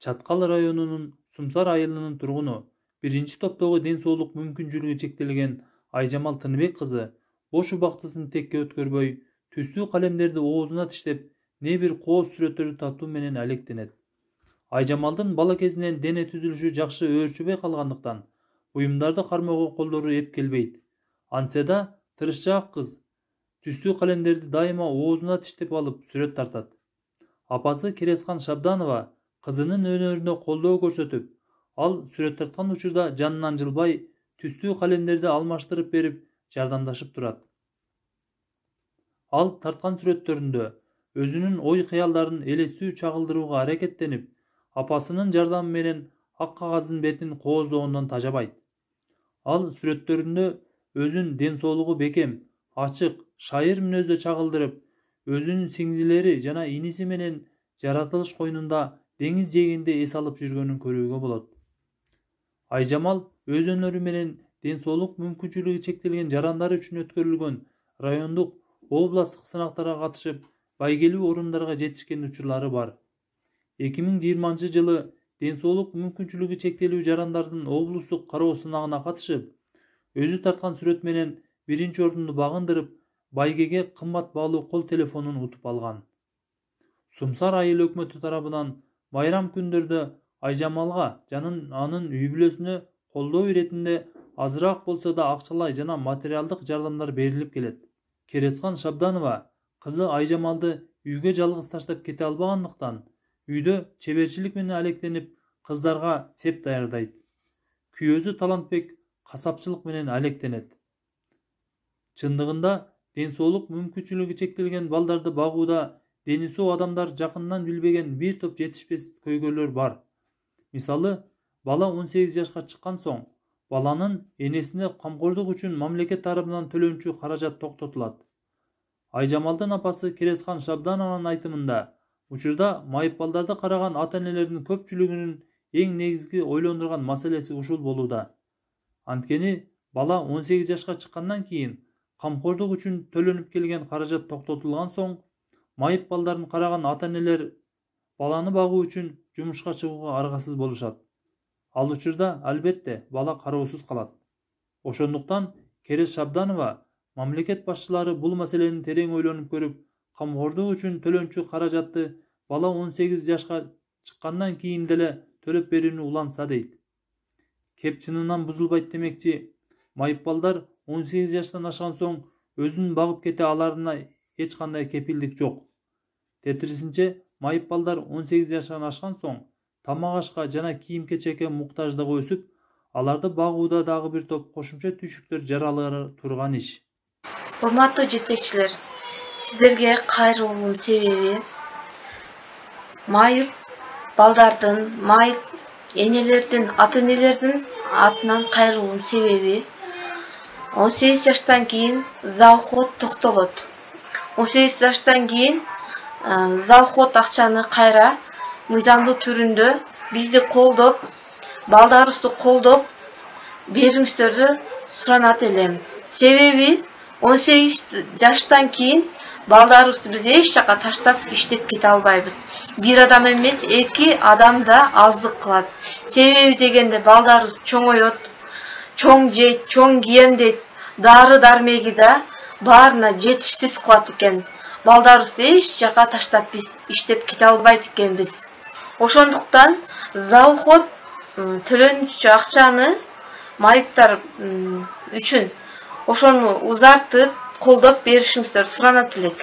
Чаткал районунун Сумсар айылынын тургуну, биринчи топтогу ден соолук мүмкүнчүлүгү чектелген Айжамал Тыныбек кызы бош убактысын текке өткөрбөй, түстүү калемдерди оозуна тиштеп, не бир кооз сүрөттөрдү тартуу менен алектенет. Айжамалдын бала кезинен дене түзүлүшү жакшы өөрчүбөй калгандыктан буюмдарды кармоого колдору эп келбейт. Антсе да тырышчаак кыз түстүү калемдерди дайыма оозуна тиштеп алып сүрөт тартат. Апасы Кересхан Шабданова кызынын өнөрүнө колдоо көрсөтүп, ал сүрөт тарткан учурда жанынан жылбай, түстүү калемдерди алмаштырып берип, жардамдашып турат. Ал тарткан сүрөттөрүндө өзүнүн ой кыялдарын элестүү чагылдырууга аракеттенип, апасынын жардамы менен ак кагаздын бетин кооздогондон тажабайт. Ал сүрөттөрүндө өзүн ден соолугу бекем, ачык, шайыр мүнөздө чагылдырып, өзүнүн сиңдилери жана иниси менен жаратылыш койнунда деңиз жээгинде эс алып жүргөнүн көрүүгө болот. Айжамал өз өнөрү менен ден соолук мүмкүнчүлүгү чектелген жарандар үчүн өткөрүлгөн райондук, областтык сынактарга катышып, байгелүү орундарга жетишкен учурлары бар. 2020 жылы ден соолук мүмкүнчүлүгү чектелүү жарандардын облустук кароо сынагына катышып, өзү тарткан сүрөт менен биринчи орунду багындырып, байгеге кымбат баалуу кол телефонун утуп алган. Сумсар айыл өкмөтү тарабынан байрам күндөрдө Айжамалга жана анын үй бүлөсүнө колдоо иретинде азыраак болсо да акчалай жана материалдык жардамдар берилип келет. Кересхан Шабданова кызы Айжамалды үйгө жалгыз таштап кете албагандыктан, үйдө чеберчилик менен алектенип, кыздарга сеп даярдайт. Күйөөсү Талантбек касапчылык менен алектенет. Чындыгында ден соолук мүмкүнчүлүгү чектелген балдарды багууда дени сау адамдар жакындан билбеген бир топ жетишпес көйгөйлөр бар. Мисалы, бала 18 жашка чыккан соң, баланын энесине камкордук үчүн мамлекет тарабынан төлөнчү каражат токтотулат. Айжамалдын апасы Кересхан Шабданованын айтымында, учурда майып балдарды караган ата-энелердин көпчүлүгүнүн эң негизги ойлондурган маселеси ушул болууда. Анткени бала 18 жашка чыккандан кийин камкордук үчүн төлөнүп келген каражат токтотулган соң, майып балдарын караган ата-энелер баланы багуу үчүн жумушка чыгууга аргасыз болушат. Ал учурда албетте бала кароосуз калат. Ошондуктан Керес Шабданова мамлекет башчылары бул маселени терең ойлонуп көрүп, камкордук үчүн төлөнчү каражатты бала 18 жашка чыккандан кийин деле төлөп берүүнү улантса дейт. Кеп чынынан бузулбайт демекчи, майып балдар 18 жаштан ашкан соң өзүн багып кете аларына эч кандай кепилдик жок. Тетирисинче, майып балдар 18 жаштан ашкан соң тамак ашка жана кийим-кечекке муктаждыгы өсүп, аларды багууда дагы бир топ кошумча түйшүктөр жаралары турган иш. Урматтуу жетекчилер, сиздерге кайрылуумдун себеби майып балдардын, майып энелердин, ата-энелердин атынан кайрылуумдун себеби 18 жаштан кийин завход токтолот. 18 жаштан кийин завход акчаны кайра мыйзамдуу түрүндө бизди колдоп, балдарыбызды колдоп бериңиздерди суранат элем. Себеби 18 жаштан кийин балдарыбызды биз эч жака таштап иштеп кете албайбыз. Бир адам эмес, 2 адам да аздык кылат. Себеби дегенде балдарыбыз чоңоет, чоң жейт, чоң киемдейт, дары дармеги да баарына жетишсиз кылат экен. Балдарыбызды эч жака таштап биз иштеп кете албайт экенбиз. Ошондуктан завход төлөнүүчү акчаны майыптар үчүн ошону узартып, колдоп беришиңиздерди суранат элек.